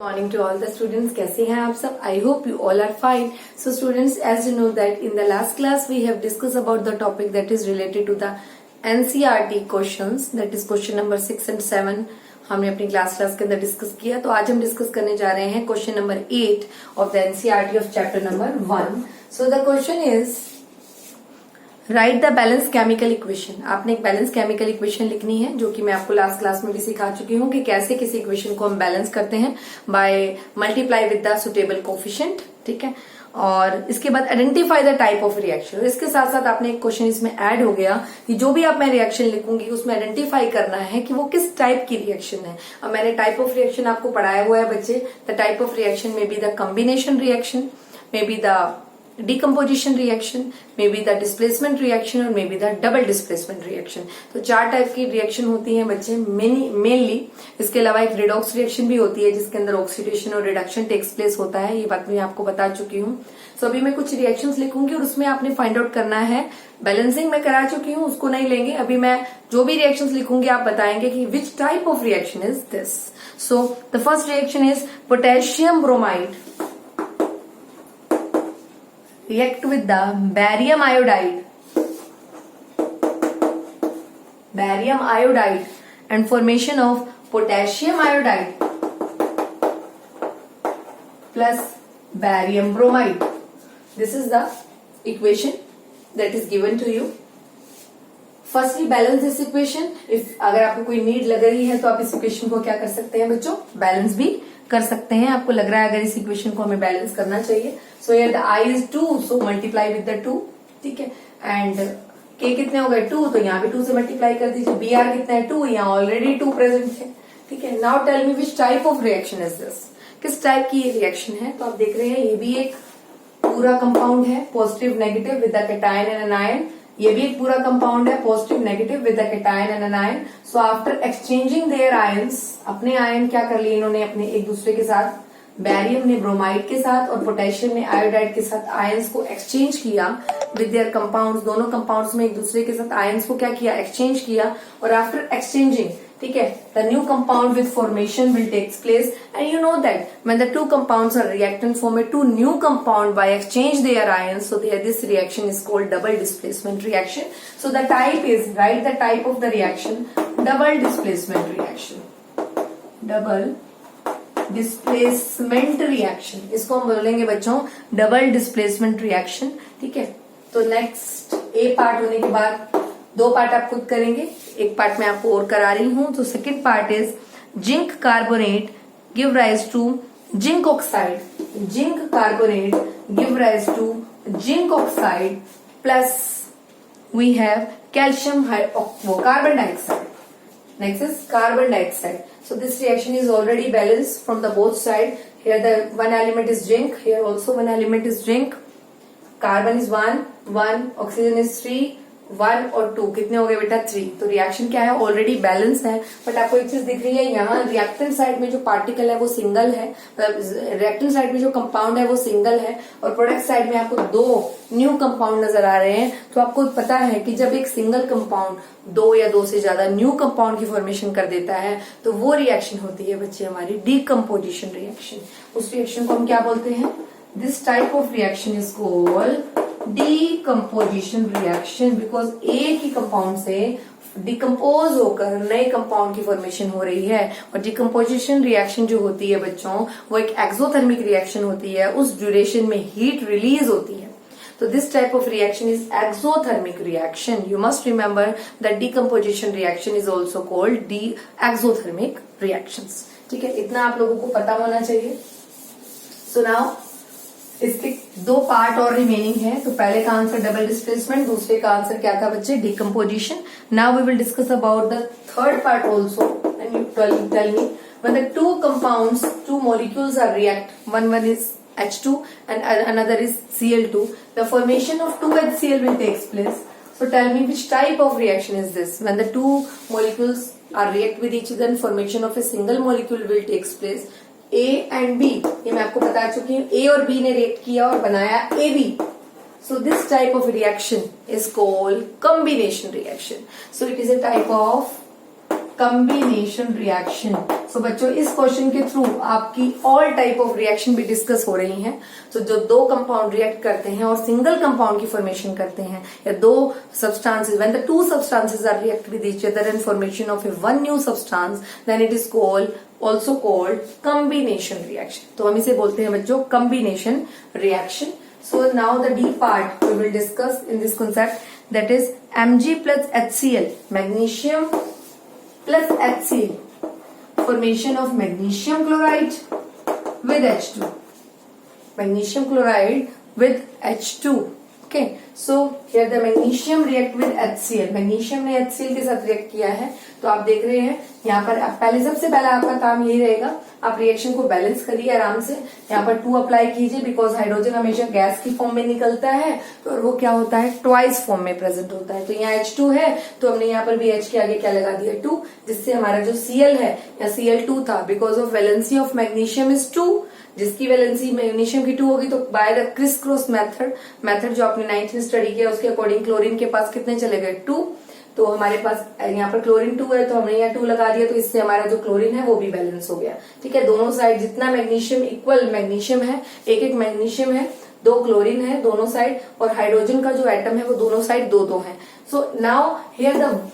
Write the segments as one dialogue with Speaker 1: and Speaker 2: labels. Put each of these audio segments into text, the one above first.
Speaker 1: Morning to all the students. कैसे हैं आप सब? I hope you all are fine. So students, as you know that in the last class we have discussed about the topic that is related to the NCERT questions, that is question number 6 and 7 हमने अपनी class के अंदर discuss किया. तो आज हम discuss करने जा रहे हैं question number 8 of the NCERT of chapter number 1. So the question is right the balance chemical equation. आपने एक बैलेंस केमिकल इक्वेशन लिखनी है जो कि मैं आपको लास्ट क्लास में भी सिखा चुकी हूँ कि कैसे किसी इक्वेशन को हम बैलेंस करते हैं by multiply with the suitable coefficient. ठीक है. और इसके बाद identify the type of reaction. इसके साथ साथ आपने एक क्वेश्चन इसमें ऐड हो गया कि जो भी आप मैं रिएक्शन लिखूंगी उसमें आइडेंटिफाई करना है कि वो किस टाइप की रिएक्शन है. अब मैंने टाइप ऑफ रिएक्शन आपको पढ़ाया हुआ है बच्चे. द टाइप ऑफ रिएक्शन में be the combination reaction, may be the decomposition reaction, maybe the displacement reaction और maybe the double displacement reaction. तो चार टाइप की रिएक्शन होती हैं बच्चे मेनली. इसके अलावा एक रिडॉक्स रिएक्शन भी होती है जिसके अंदर ऑक्सीडेशन और रिडक्शन टेक्स प्लेस होता है. ये बात मैं आपको बता चुकी हूँ. सो अभी मैं कुछ रिएक्शंस लिखूंगी और उसमें आपने फाइंड आउट करना है. बैलेंसिंग मैं करा चुकी हूँ, उसको नहीं लेंगे. अभी मैं जो भी रिएक्शंस लिखूंगी आप बताएंगे कि विच type of reaction is this. So the first reaction is potassium bromide react with the barium iodide and formation of potassium iodide plus barium bromide. This is the equation that is given to you. Firstly, balance this equation. If अगर आपको कोई need लग रही है तो आप इस equation को क्या कर सकते हैं बच्चों, बैलेंस भी कर सकते हैं. आपको लग रहा है अगर इस इक्वेशन को हमें बैलेंस करना चाहिए. So here the I is 2, so multiply with the 2. ठीक है. एंड के कितने हो गए 2, तो यहाँ पे 2 से मल्टीप्लाई कर दीजिए. बी आर कितना है 2, यहाँ ऑलरेडी 2 प्रेजेंट है. ठीक है. Now tell me which type of reaction is this. किस टाइप की ये रिएक्शन है. तो आप देख रहे हैं ये भी एक पूरा कंपाउंड है, positive negative with the cation and anion. ये भी एक पूरा कंपाउंड है, positive negative with the cation and anion. So after exchanging their ions, अपने आयन क्या कर लिए इन्होंने अपने एक दूसरे के साथ, बैरियम ने ब्रोमाइड के साथ और पोटेशियम ने आयोडाइड के साथ आयंस को एक्सचेंज किया विद देयर कंपाउंड्स. दोनों कंपाउंड्स में एक दूसरे के साथ आयंस को क्या किया, एक्सचेंज किया. और आफ्टर एक्सचेंजिंग, ठीक है, the new compound with formation will takes place. And you know that when the two compounds are reactant form a two new compound by exchange their ions. So this reaction is called double displacement reaction. So the type is, right the type of the reaction, double displacement reaction. Double displacement reaction, इसको हम बोलेंगे बच्चों double displacement reaction. ठीक है. तो next ए part होने के बाद 2 पार्ट आप खुद करेंगे, एक पार्ट मैं आपको और करा रही हूं. तो second part is zinc carbonate give rise to zinc oxide. Zinc carbonate give rise to zinc oxide plus we have calcium carbon dioxide. Next is carbon dioxide. So this reaction is already balanced from the both side. Here the one element is zinc. Here also one element is zinc. Carbon is 1, oxygen is 3, 1 और 2. कितने हो गए बेटा 3. तो reaction क्या है, already balance है. But आपको एक चीज दिख रही है, यहाँ रिएक्टेंट साइड में जो पार्टिकल है वो सिंगल है, रिएक्टेंट साइड में जो कंपाउंड है वो सिंगल है और प्रोडक्ट साइड में आपको 2 न्यू कंपाउंड नजर आ रहे हैं. तो आपको पता है कि जब एक सिंगल कंपाउंड 2 या 2 से ज्यादा न्यू कंपाउंड की फॉर्मेशन कर देता है तो वो रिएक्शन होती है बच्चे हमारी डीकम्पोजिशन रिएक्शन. उस रिएक्शन को हम क्या बोलते हैं, this type of reaction is called decomposition reaction. Because एक ही कंपाउंड से डिकम्पोज होकर नए कंपाउंड की फॉर्मेशन हो रही है. और डिकम्पोजिशन रिएक्शन जो होती है बच्चों वो एक एक्सोथर्मिक रिएक्शन होती है. उस ड्यूरेशन में हीट रिलीज होती है. So this type of reaction is exothermic reaction. You must remember that decomposition reaction is also called exothermic reactions. ठीक है, इतना आप लोगों को पता होना चाहिए. So now इसके 2 पार्ट और रिमेनिंग है. तो पहले का आंसर डबल डिस्प्लेसमेंट, दूसरे का आंसर क्या था बच्चे, decomposition. Now we will discuss about the third part also. And you tell me when the two molecules are react, one is H2 and another is Cl2, the formation of 2 HCl will take place. So tell me which type of reaction is this. When the 2 molecules are react with each other, formation of a single molecule will take place. A and B, ये मैं आपको बता चुकी हूँ. A और B ने react किया और बनाया AB. So this type of reaction is called combination reaction. So it is a type of combination reaction. So बच्चों इस क्वेश्चन के थ्रू आपकी ऑल टाइप ऑफ रिएक्शन भी डिस्कस हो रही हैं। तो जो दो कंपाउंड रिएक्ट करते हैं और सिंगल कंपाउंड की फॉर्मेशन करते हैं, या दो substances, when the two substances are react with each other and formation of a one new substance, then it is also called combination reaction। तो हम इसे बोलते हैं बच्चों combination reaction। So now the D part we will discuss in this concept, that is Mg plus HCl, magnesium plus HCl, formation of magnesium chloride with H2, magnesium chloride with H2। Okay, so here the magnesium react with HCl, magnesium ने HCl के साथ react किया है। तो आप देख रहे हैं यहाँ पर पहले सबसे पहला आपका काम यही रहेगा, आप रिएक्शन को बैलेंस करिए आराम से। यहाँ पर 2 अप्लाई कीजिए, बिकॉज हाइड्रोजन हमेशा गैस की फॉर्म में निकलता है, तो वो क्या होता है, ट्वाइस फॉर्म में प्रेजेंट होता है। तो यहाँ H2 है, तो हमने यहाँ पर भी H के आगे क्या लगा दिया, 2, जिससे हमारा जो Cl है या Cl2 था, because of valency of magnesium is 2, जिसकी वैलेंसी मैग्नीशियम की 2 होगी, तो by the criss cross method जो आपने 9th में स्टडी किया, उसके अकॉर्डिंग क्लोरीन के पास कितने चले गए, 2। तो हमारे पास यहाँ पर क्लोरीन 2 है, तो हमने यहाँ 2 लगा दिया, तो इससे हमारा जो क्लोरीन है वो भी बैलेंस हो गया। ठीक है, दोनों साइड जितना मैग्नीशियम इक्वल मैग्नीशियम है, एक मैग्नीशियम है, 2 क्लोरीन है दोनों साइड, और हाइड्रोजन का जो एटम है वो दोनों साइड 2 है। So now here the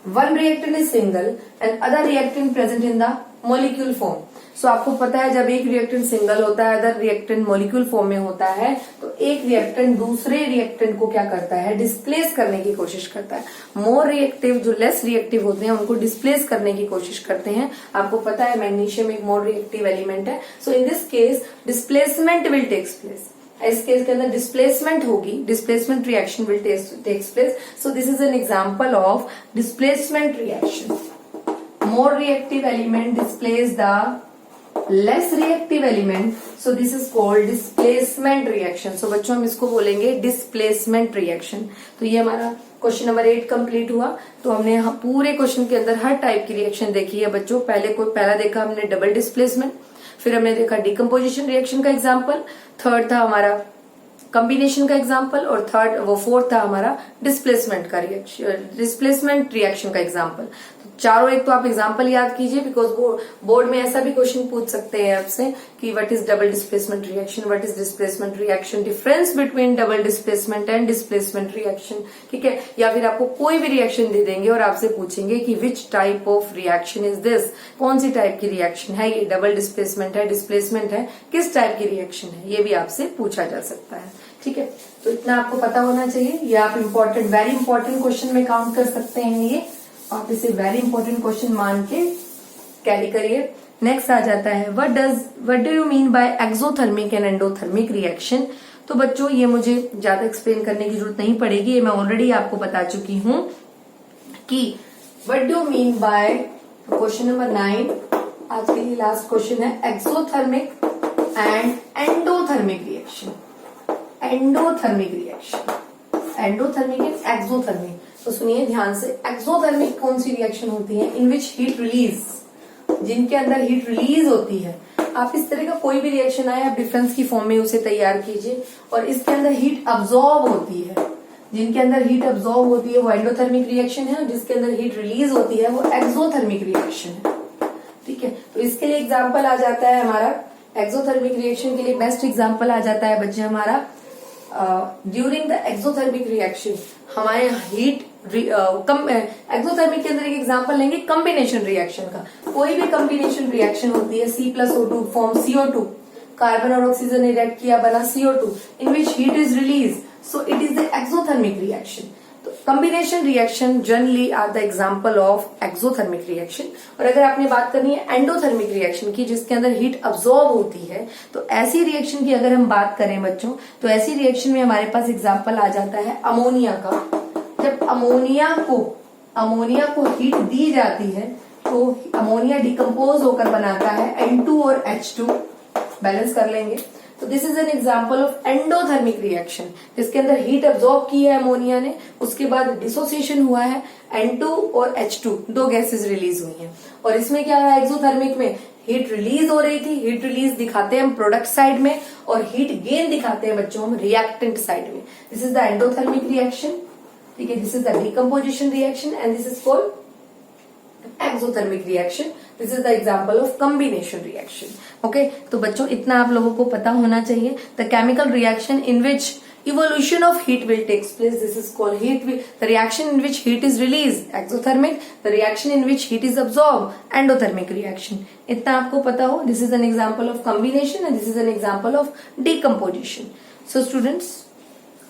Speaker 1: one reactant is single and other reactant present in the molecule form. So आपको पता है जब एक रिएक्टेंट सिंगल होता है, अदर रिएक्टेंट मॉलिक्यूल फॉर्म में होता है, तो एक रिएक्टेंट दूसरे रिएक्टेंट को क्या करता है, डिस्प्लेस करने की कोशिश करता है। मोर रिएक्टिव, जो लेस रिएक्टिव होते हैं, उनको डिस्प्लेस करने की कोशिश करते हैं। आपको पता है मैग्नीशियम एक मोर रिएक्टिव एलिमेंट है। So in this case displacement will takes place, इस केस के अंदर डिस्प्लेसमेंट होगी, displacement reaction will takes place. So this is an example of displacement reaction. More reactive element displace the less reactive element, so this is called displacement reaction. So बच्चों हम इसको बोलेंगे displacement reaction. तो ये हमारा question number 8 complete हुआ। तो हमने पूरे क्वेश्चन के अंदर हर टाइप की रिएक्शन देखी है बच्चों। पहला देखा हमने डबल डिस्प्लेसमेंट, फिर हमने देखा डिकम्पोजिशन रिएक्शन का एग्जाम्पल, थर्ड था हमारा कॉम्बिनेशन का एग्जाम्पल, और फोर्थ था हमारा डिस्प्लेसमेंट रिएक्शन का एग्जाम्पल। चारों एक तो आप एग्जाम्पल याद कीजिए, बिकॉज बोर्ड में ऐसा भी क्वेश्चन पूछ सकते हैं आपसे कि what is double displacement reaction, what is displacement reaction, difference between double displacement and displacement reaction. ठीक है, या फिर आपको कोई भी रिएक्शन दे देंगे और आपसे पूछेंगे कि विच type of reaction is this, कौन सी टाइप की रिएक्शन है ये, डबल डिस्प्लेसमेंट है, डिस्प्लेसमेंट है, किस टाइप की रिएक्शन है, ये भी आपसे पूछा जा सकता है। ठीक है, तो इतना आपको पता होना चाहिए। ये आप इम्पोर्टेंट, वेरी इंपॉर्टेंट क्वेश्चन में काउंट कर सकते हैं। ये आप इसे वेरी इंपॉर्टेंट क्वेश्चन मान के कैरी करिए। नेक्स्ट आ जाता है what do you mean by exothermic and endothermic reaction. तो बच्चों ये मुझे ज्यादा एक्सप्लेन करने की जरूरत नहीं पड़ेगी, ये मैं ऑलरेडी आपको बता चुकी हूं कि what do you mean by, question number 9 आज के लिए लास्ट क्वेश्चन है, exothermic and endothermic reaction. Endothermic reaction, endothermic and exothermic. तो सुनिए ध्यान से, एक्सोथर्मिक कौन सी रिएक्शन होती है, इन विच हीट रिलीज, जिनके अंदर हीट रिलीज होती है। आप इस तरह का कोई भी रिएक्शन आए, आप डिफरेंस की फॉर्म में उसे तैयार कीजिए, और इसके अंदर हीट अब्सॉर्ब होती है, जिनके अंदर हीट अब्सॉर्ब होती है वो एंडोथर्मिक रिएक्शन है, और जिसके अंदर हीट रिलीज होती है वो एक्सोथर्मिक रिएक्शन है। ठीक है, तो इसके लिए एग्जाम्पल आ जाता है हमारा, एक्सोथर्मिक रिएक्शन के लिए बेस्ट एग्जाम्पल आ जाता है बच्चे हमारा, ड्यूरिंग द एक्सोथर्मिक रिएक्शन हमारे हीट एक्सोथर्मिक के अंदर एक एग्जांपल लेंगे कॉम्बिनेशन रिएक्शन का। कोई भी कॉम्बिनेशन रिएक्शन होती है, C+O2 फॉर्म CO2, कार्बन और ऑक्सीजन ने रिएक्ट किया बना CO2, in which heat is release, so it is the exothermic reaction. तो combination reaction generally are the example of exothermic reaction. और अगर आपने बात करनी है एंडोथर्मिक रिएक्शन की, जिसके अंदर हीट अब्सॉर्ब होती है, तो ऐसी रिएक्शन की अगर हम बात करें बच्चों, तो ऐसी रिएक्शन में हमारे पास एग्जांपल आ जाता है अमोनिया का। जब अमोनिया को हीट दी जाती है तो अमोनिया डिकम्पोज होकर बनाता है N2 और H2, बैलेंस कर लेंगे। तो this is an example of endothermic reaction, जिसके अंदर हीट अब्सॉर्ब की है अमोनिया ने, उसके बाद डिसोसिएशन हुआ है, N2 और H2 दो गैसेस रिलीज हुई हैं। और इसमें क्या है, एक्सोथर्मिक में हीट रिलीज हो रही थी, हीट रिलीज दिखाते हैं हम प्रोडक्ट साइड में, और हीट गेन दिखाते हैं बच्चों हम रिएक्टेंट साइड में। This is the endothermic reaction. ठीक है, this is the decomposition reaction and this is called exothermic reaction, this is the example of combination reaction. Okay, तो बच्चों इतना आप लोगों को पता होना चाहिए। The chemical reaction in which evolution of heat will takes place, this is called the reaction in which heat is released, exothermic, the reaction in which heat is absorbed, endothermic reaction। इतना आपको पता हो, this is an example of combination and this is an example of decomposition। So students,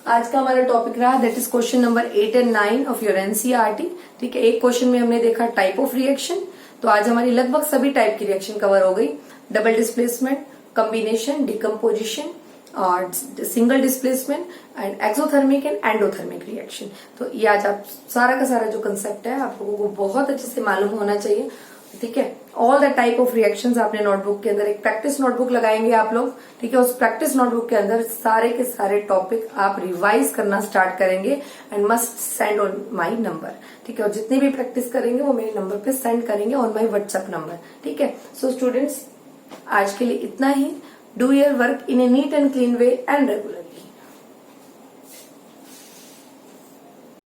Speaker 1: आज का हमारा topic रहा that is question number 8 and 9 of your NCERT. ठीक है, एक क्वेश्चन में हमने देखा टाइप ऑफ रिएक्शन, तो आज हमारी लगभग सभी टाइप की रिएक्शन कवर हो गई। डबल डिस्प्लेसमेंट, कॉम्बिनेशन, डिकम्पोजिशन और single displacement and exothermic and endothermic reaction. तो ये आज आप सारा का सारा जो कंसेप्ट है आप लोगों को बहुत अच्छे से मालूम होना चाहिए। ठीक है, all the type of reactions आपने नोटबुक के अंदर एक प्रैक्टिस नोटबुक लगाएंगे आप लोग। ठीक है, उस प्रैक्टिस नोटबुक के अंदर सारे के सारे टॉपिक आप रिवाइज करना स्टार्ट करेंगे and must send on my number. ठीक है, और जितनी भी प्रैक्टिस करेंगे वो मेरे नंबर पे सेंड करेंगे ऑन माय व्हाट्सएप नंबर। ठीक है, सो स्टूडेंट्स आज के लिए इतना ही। Do your work in a neat and clean way and regularly.